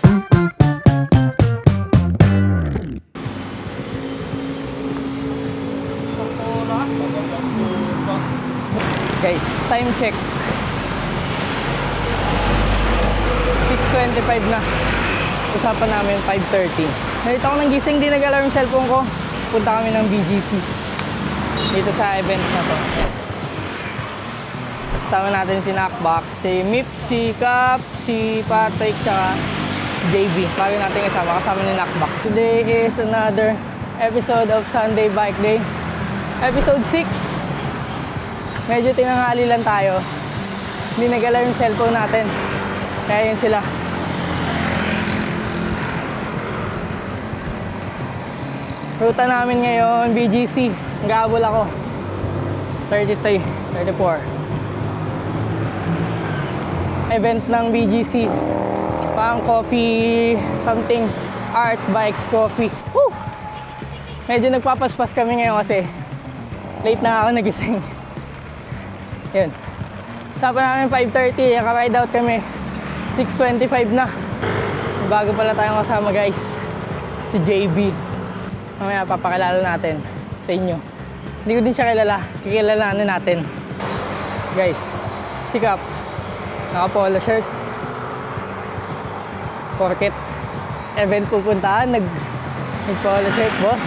Guys, time check. 6:25 na. Usapan namin 5:30. Nalito ako ng gising, di nag-alarm yung cellphone ko. Punta kami ng BGC. Dito sa event na to. Kasama natin si Knockback, si Mip, si Cap, si Patrick, tsaka JB. Bago natin kasama ni Knockback. Today is another episode of Sunday Bike Day. Episode 6. Medyo tinanghali lang tayo. Hindi nag-alarm yung cellphone natin. Kaya yun sila. Ruta namin ngayon, BGC. Nag-aabol ako. 33, 34. Event ng BGC. Pang coffee, something. Art, bikes, coffee. Woo! Medyo nagpapaspas kami ngayon kasi late na ako nagising. Yun. Usapan namin 5:30, naka-ride out kami. 6:25 na. Bago pala tayong kasama guys. Si JB. Mamaya papakilala natin sa inyo. Hindi ko din siya kilala. Kikilalanin natin. Guys, si Cap. Naka-polo shirt. Porket event pupuntahan. Nag-polo shirt, boss.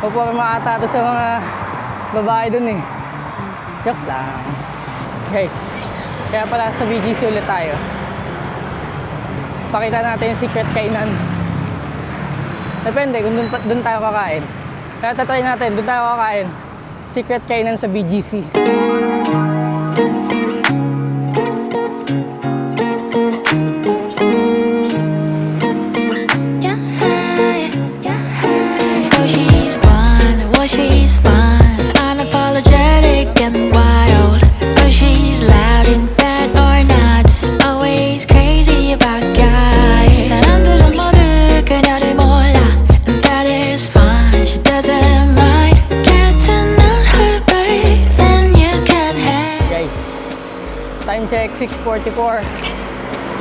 Puporma ata ito sa mga babae dun eh. Joke lang. Guys, kaya pala sa BGC ulit tayo. Pakita natin yung secret kainan. Depende kung dun tayo kakain. Kaya tatry natin, dun tayo kakain. Secret kainan sa BGC. Time check, 6:44.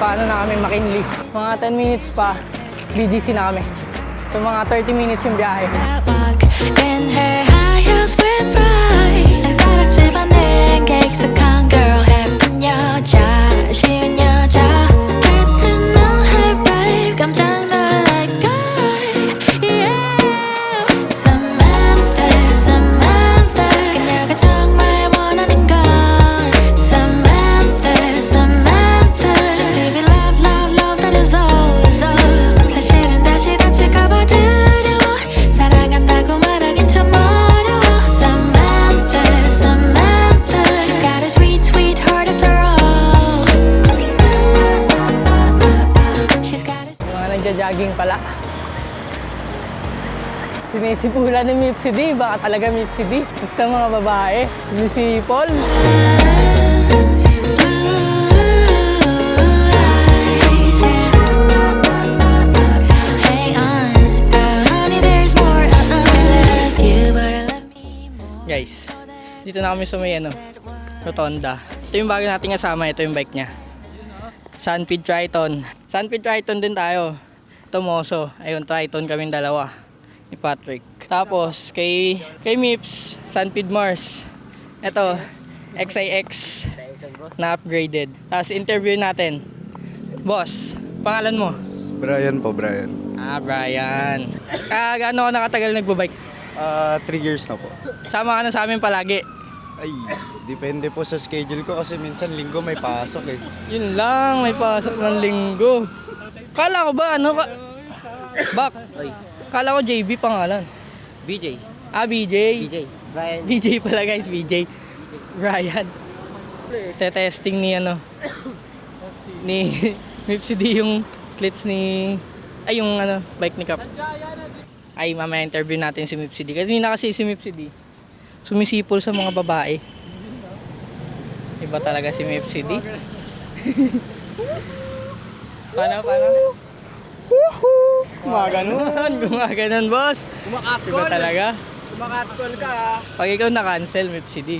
Paano na kami McKinley? Mga 10 minutes pa, BGC na kami. So mga 30 minutes yung biyahe. Jogging pala. Sinisipulan ni Mipsy D. Baka talaga Mipsy D. Basta mga babae. Si Paul. Guys, dito na kami sa may rotonda. Ito yung bago nating kasama. Ito yung bike niya. Sunfeed Triton. Sunfeed Triton din tayo. Tomoso. Ayun, Triton kaming dalawa ni Patrick. Tapos kay Mips, Sunfeed Mars. Ito, XIX na upgraded. Tapos interview natin. Boss, pangalan mo? Brian po, Brian. Brian. Gaano ka nakatagal nagbabike? 3 years na po. Sama ka na sa amin palagi. Ay, depende po sa schedule ko kasi minsan linggo may pasok eh. Yun lang, may pasok ng linggo. Kala ko ba, Bak, kala ko JB pangalan. BJ. BJ. BJ. Brian. BJ pala guys, BJ. Brian. Te-testing ni ni Mipsy D yung clits ni, yung bike ni Cap. Ay, mamaya interview natin si Mipsy D. Kanina kasi si Mipsy D sumisipol sa mga babae. Iba talaga si Mipsy D. Paano? Gumaganon, boss. Iba talaga. Kumakatol ka. Pag ikaw na-cancel, Mipsy D.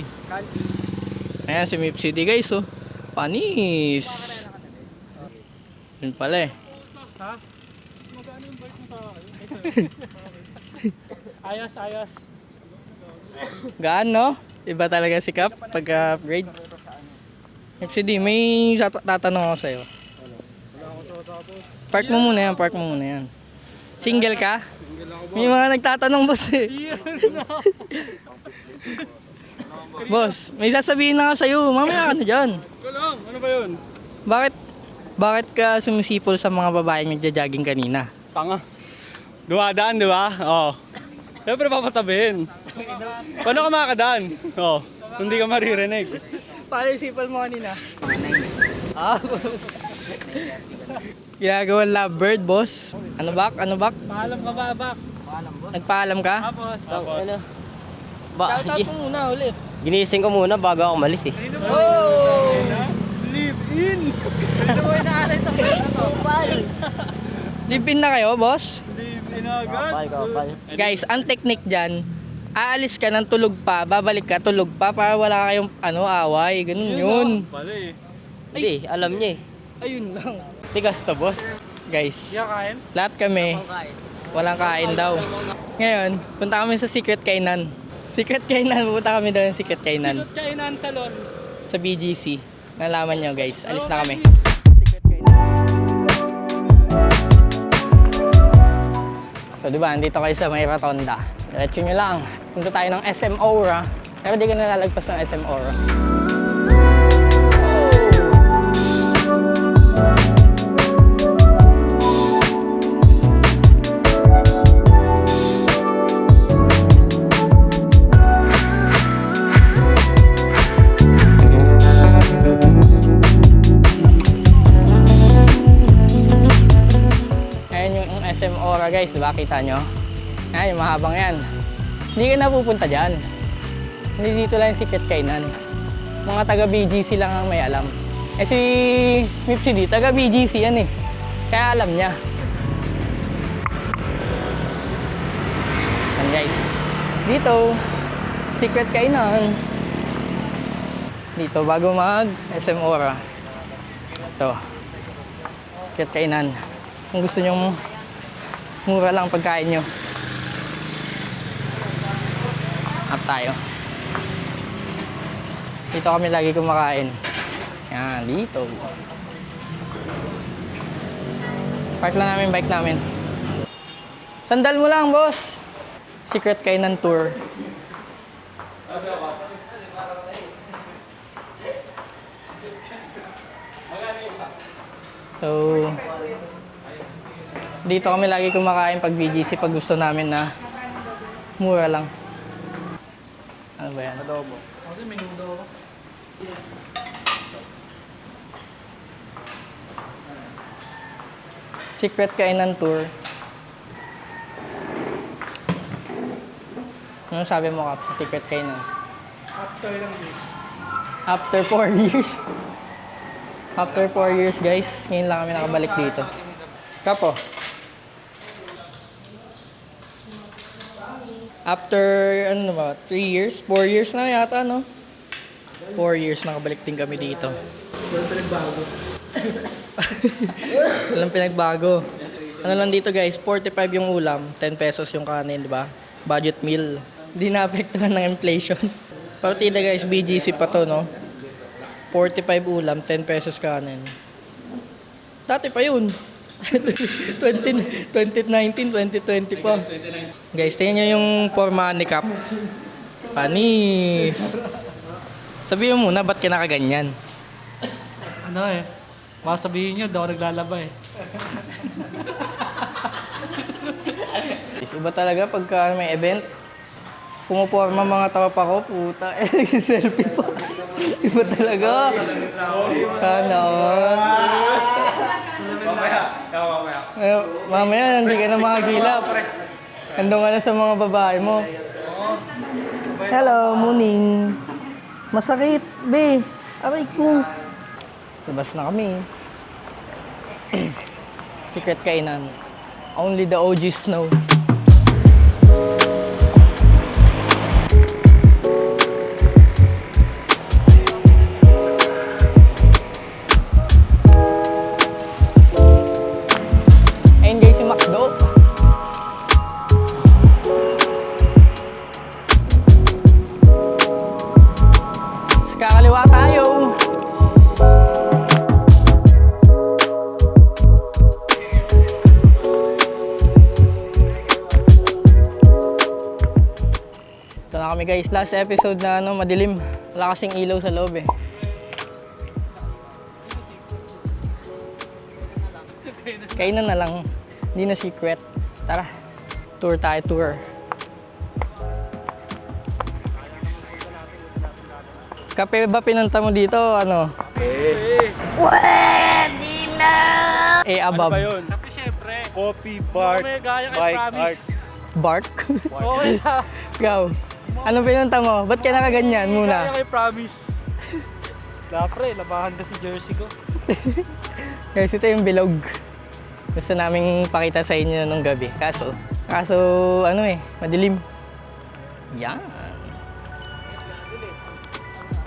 Ayan si Mipsy D guys, oh. Panis. Yun pala eh. Ha? Magkano yung bike mo sa akin? Ayos, ayos. Gaan, no? Iba talaga si Cap pagka-upgrade. FCD, may tatanong ako sa'yo. Park mo muna yan. Single ka? May mga nagtatanong, boss eh. Boss, may sasabihin na ako sa'yo. Mamaya ka na dyan. Ano ba yun? Bakit ka sumisipol sa mga babaeng nagja-jogging kanina? Tanga. Dumadaan, di ba? Oo. Siyempre papatabihin. Paano ka makakadaan? Oo. Hindi ka maririnig. Paano yung sipol mo kanina? Ginagawang lovebird, boss. Ano bak? Paalam ka ba, Bak? Nagpaalam ka? Tapos. Ano? Shoutout mo muna ulit. Ginising ko muna bago ako umalis eh. Oh! Live in! Live in na kayo, boss? Live in agad! Kapal. Guys, ang technique dyan, aalis ka ng tulog pa, babalik ka tulog pa para wala kayong away. Ganun yun. Pala eh. Hindi, alam niya eh. Ayun lang. Tigas to, boss. Guys, Hindi ka kain? lahat kami, walang kain daw. Ngayon, punta kami sa Secret Kainan. Pupunta kami doon sa Secret Kainan. Kainan salon. Sa BGC. Nalaman nyo guys, alis na kami. So diba, andito kayo sa may rotonda. Diretso nyo lang. Punta tayo ng SM Aura. Pero di ka nalalagpas ng SM Aura. SM Aura guys, diba? Kita nyo? Ayan, yung mahabang yan. Hindi ka na pupunta dyan. Hindi dito lang yung Secret Kainan. Mga taga BGC lang ang may alam. Eh si Mipsy D, taga BGC yan eh. Kaya alam niya. Yan guys. Dito, Secret Kainan. Dito, bago mag SM Aura. Ito. Secret Kainan. Kung gusto nyo mura lang pagkain nyo. Up tayo. Dito kami lagi kumakain. Yan, dito. Park lang namin bike namin. Sandal mo lang, boss. Secret Kainan tour. So, dito kami lagi kumakain pag BGC pag gusto namin na mura lang. Ano ba yan? Adobo. Kasi menudo ako. Secret Kainan tour. Ano sabi mo, Kap, sa Secret Kainan? After lang this. After 4 years. After 4 years, guys. Ngayon lang kami nakabalik dito. Kapo. After, ano ba, 3 years? 4 years na yata, no? 4 years nakabalik din kami dito. Walang pinagbago. Ano lang dito guys, 45 yung ulam, 10 pesos yung kanin, di ba? Budget meal. Hindi na-apektuhan ng inflation. Partida guys, BGC pa to, no? 45 ulam, 10 pesos kanin. Dati pa yun. 2019, 2020 pa. Guys, tingnan nyo yung forma ni Cap. Panis. Sabihin mo muna, ba't ka nakaganyan? Ano eh. Baka sabihin nyo, daw naglalaba eh. Iba talaga pagka may event. Pumuporma mga tropa ko, puta. Nagsiselfie pa. Iba talaga. Sana all. Mamaya, hindi ka na makagilap. Andun ka na sa mga babae mo. Hello, morning. Masakit, be. Aray ko. Labas na kami. Secret Kainan. Only the OGs know. kami guys. Last episode na madilim. Wala kasing ilaw sa loob eh. Kainan na lang. Hindi na secret. Tara. Tour tayo, tour. Kape ba pinunta mo dito? Ano? Pwede na! Above. Ano ba yun? Kape syempre. Coffee, Bark, Bike, Art. Bark? Okay sa... Ikaw. Ano pinunta mo? Ba't ka nakaganyan muna? Kaya kay Promise. Dapre, labahan ka si jersey ko. Guys, ito yung bilog. Gusto naming pakita sa inyo nung gabi. Kaso ano madilim. Yan.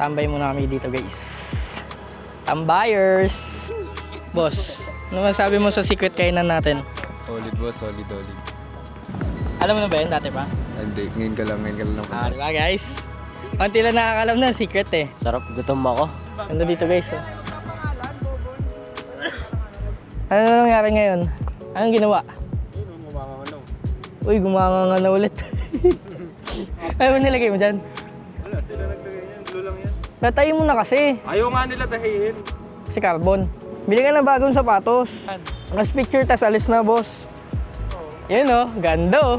Tambay muna kami dito guys. Tambayers. Boss, ano masabi mo sa secret kainan natin? Solid boss, solid. Alam mo na ba yun dati pa? Hindi, ngayon ka lang. Diba guys? Konti lang nakakalam na secret eh. Sarap, gutom ako. Ganda dito guys. Oh. Ano na nangyari ngayon? Anong ginawa? Uy, gumanganga na ulit. Ano ba nilagay mo dyan? Wala, sila naglagay yan. Blue lang yan. Patayin mo na kasi. Ayaw nga nila tahiin. Si Carbon. Bili ka ng bagong sapatos. Mas picture tas alis na boss. Yan oh, ganda oh.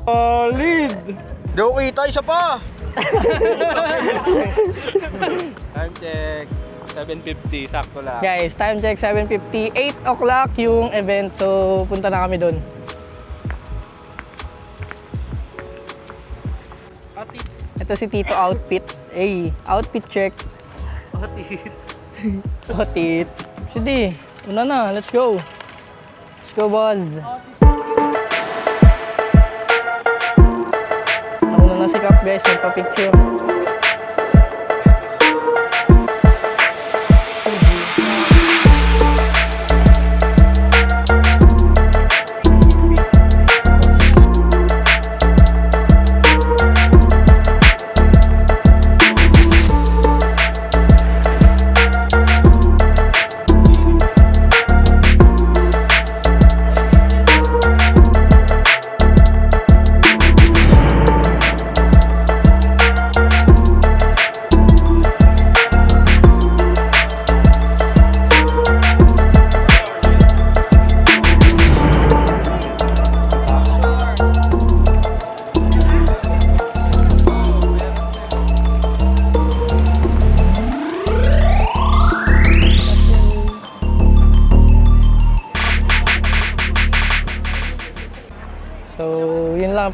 Solid! Di ko kita, isa pa! Time check. 7:50, sakto lang. Guys, time check 7:50. 8 o'clock yung event. So, punta na kami doon. Ito si Tito Outfit. Hey, outfit check. Outfits. Sige, una na. Let's go. Let's go, boss. Nauna na si Cap, guys. Magpa-picture.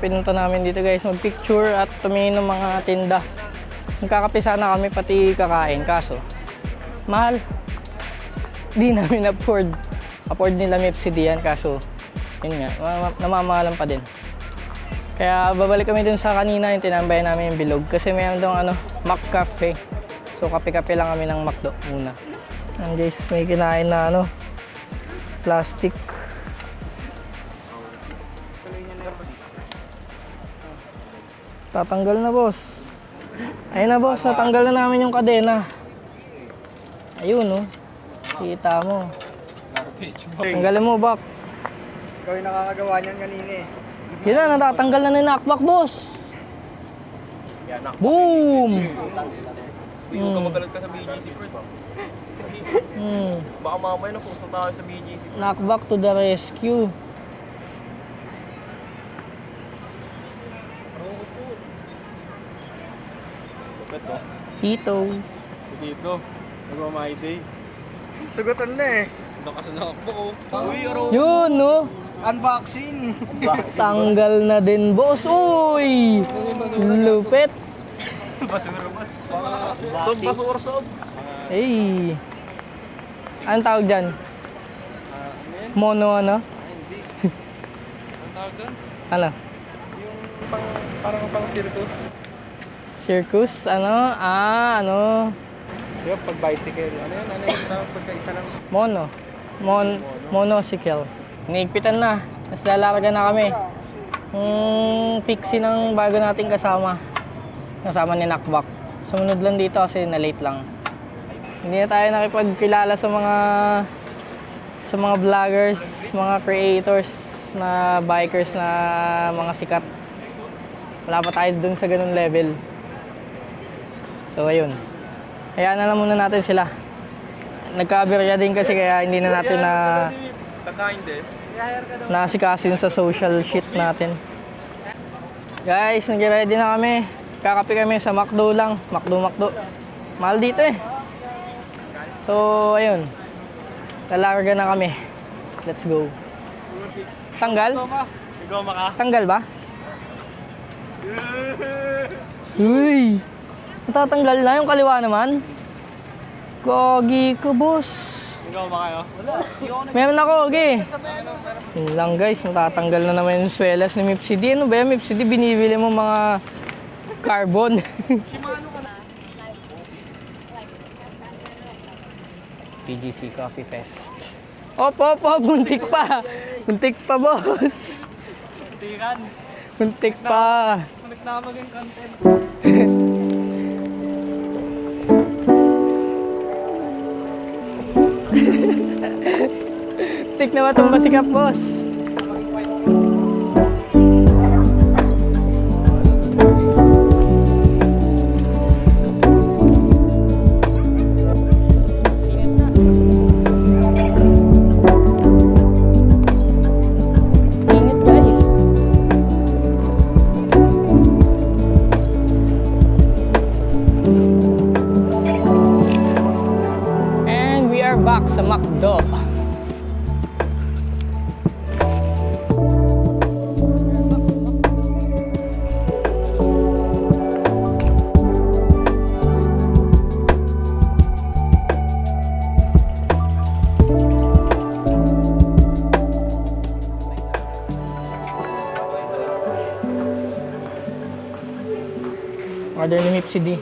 Pinunta namin dito guys, mag-picture at tumingin ng mga tinda. Nagkakape sana kami pati kakain, kaso mahal. Di namin afford nila Mepsi diyan, kaso yun nga, namamahalan pa din. Kaya babalik kami dun sa kanina yung tinambayan namin yung bilog kasi mayroon doon Mac Cafe. So kape-kape lang kami ng McDo muna. And guys, may kinain na plastic. Tatanggal na boss. Ayun na boss, natanggal na namin yung kadena. Ayun kita mo. Tanggalin mo bak. Ikaw yung nakakagawa niyan kanina eh. Yun na, natatanggal na ni Nakbak boss. Boom! Uy, huwag ka magalit ka sa BGC Ford. Baka mamaya na-post na tayo sa BGC. Nakbak to the rescue. Tito. Dito, nagmamay day. Sugutan na eh. Nakasan na ako. Uy, aro. Yun Unboxing! Tanggal na din boss. Uy! Lupit. Basura mas. Sob, basura sob. Hey. Anong tawag dyan? Mono Hindi. Ang tawag doon? Ano? Yung parang pang circus. Circus? Yung pag bicycle. Ano yung tawag pagka-isa lang? Monocycle. Niigpitan na. Mas lalarga na kami. Pixie ng bago nating kasama. Kasama ni Nakbak. Sumunod lang dito kasi na-late lang. Hindi na tayo nakipagkilala sa mga vloggers, mga creators na bikers na mga sikat. Wala pa tayo dun sa ganun level. So, ayun. Hayaan na lang muna natin sila. Nagka-aberya din kasi kaya hindi na natin naasikaso sa social shit natin. Guys, nag-ready na kami. Kakape kami sa McDo lang. McDo. Mahal dito eh. So, ayun. Lalarga na kami. Let's go. Tanggal? Ikaw maka. Tanggal ba? Uy! Natatanggal na yung kaliwa naman. Gogi ko, boss. Ikaw maka, Meron ako, okay. Yun lang guys, natatanggal na naman yung swelas ni Mipsy D. Ano ba yan, Mipsy D? Binibili mo mga carbon. PGC Coffee Fest. Op, buntik pa. Buntik pa, boss. Buntik pa. Connect na maging content. Tik na matumba si Kap, boss. Init, guys. And we are back sa McDo. Order ni Mipsy D.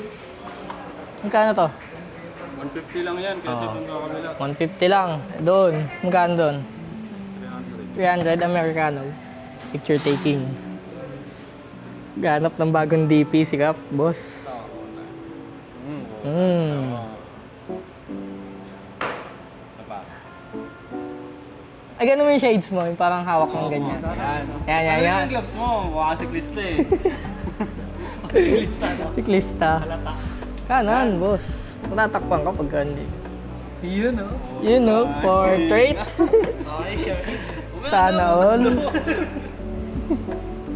Magkano to? 150 lang yan, kasi itong kakabila. 150 lang. Doon. Magkano doon? 300 Americano. Picture taking. Ganap ng bagong DP si Kap, boss. Ay, ganun mo yung shades mo. Yung parang hawak ng ganyan. Yan. Yung gloves mo, mukha siklista eh. Siklista. Kanan, boss. Matatakpan ka pagka hindi. Yun oh. You know, portrait. Sana all.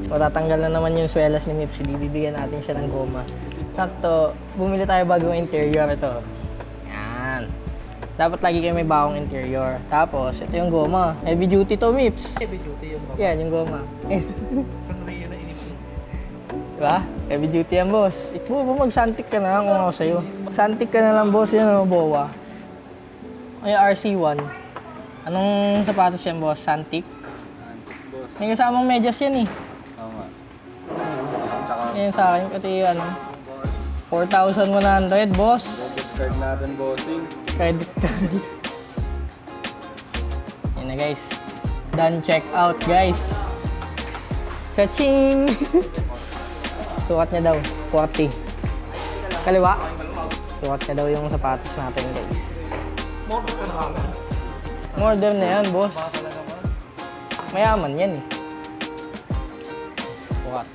Matatanggal na naman yung swelas ni Mipsy D. Bibigyan natin siya ng goma. Sakto, bumili tayo bagong interior ito. Yan. Dapat lagi kayo may bagong interior. Tapos, ito yung goma. Heavy duty to, Mips. Heavy duty yung Yan, yung goma. Saan rin na inipin? Diba? Heavy duty yan, boss. Mag-santik ka na lang kung ako sa'yo. Santik ka na lang, boss. Yan, ano, bowa. Ay, RC1. Anong sapatos yan, boss? Santik? May kasamang medyas yan, eh. Tama. Yan sa akin, kasi ano, 4,100, boss. Discard natin, bossing. Credit card. Yan na, guys. Done check out, guys. Cha-ching! Sukat niya daw, 40. Kaliwa. Sukat niya daw yung sapatos natin, guys. Modern na yan, boss. Mayaman yan, eh. Sukat.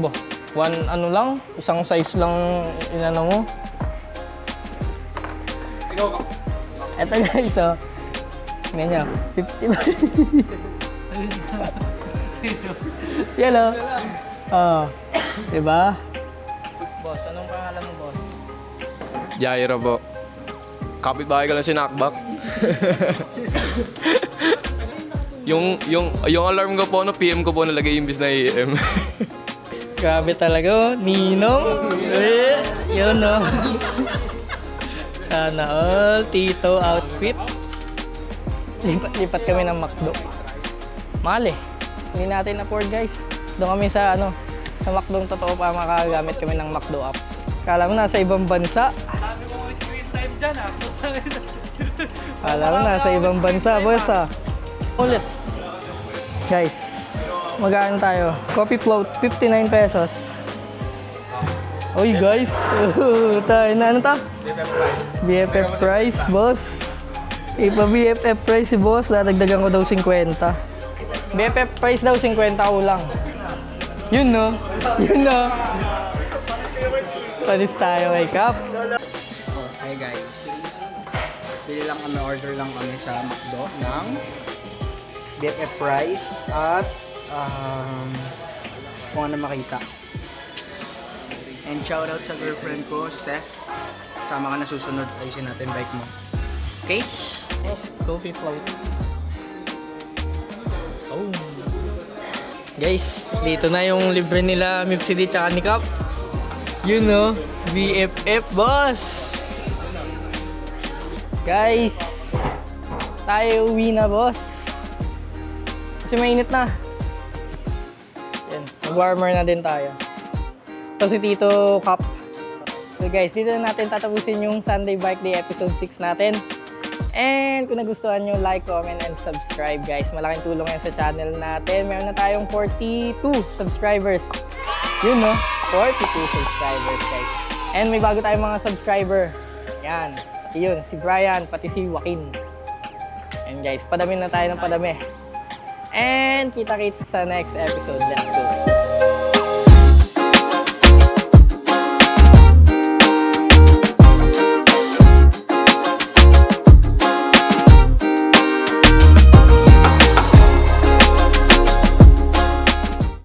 Bo, one ano lang, isang size lang inano mo. Ikaw ka. Eto guys, oh. Tingnan nyo, 50 Yan, oh. Oh, diba? Boss, anong pangalan mo, boss? Jairo po. Kapitbahay ka lang sinakbak. yung alarm ko po, PM ko po nalagay imbis na AM. Grabe talaga, oh. Ninong. Yun, oh. Sana all, Tito outfit. Lipat kami ng McDo. Mahal eh. Hindi natin afford, guys. Doon kami sa ano, sa McDo totoo para makagamit kami ng McDo app. Kala mo nasa ibang bansa. Sabi ko screen time dyan ah. Kala mo nasa ibang bansa, boss ah. Ulit. Guys, magkano tayo? Coffee float, 59 pesos. Uy guys, tayo na ano ta? BFF price, boss. Ipa BFF price si boss, dadagdagan ko daw 50. BFF price daw 50 lang. Yun no. Yun no. Panis tayo kay Cap. Oh, hi guys. Bili lang kami, order lang kami sa McDo ng BFF fries at kung ano makita. And shoutout sa girlfriend ko, Steph. Sama ka na susunod, ayusin natin bike mo. Okay? Coffee float. Oh. Guys, dito na yung libre nila Mipsy tsaka ni Cap. Yun no, BFF boss. Guys, tayo uwi na boss. Kasi mainit na. Yan, mag-warmer na din tayo. Ito si Tito Cap. So guys, dito na natin tatapusin yung Sunday Bike Day episode 6 natin. And kung nagustuhan nyo, like, comment, and subscribe guys. Malaking tulong yan sa channel natin. Meron na tayong 42 subscribers. Yun no, 42 subscribers guys. And may bago tayong mga subscriber. Yan, pati yun, si Brian, pati si Joaquin. And guys, padami na tayo ng padami. And kita-kits sa next episode. Let's go.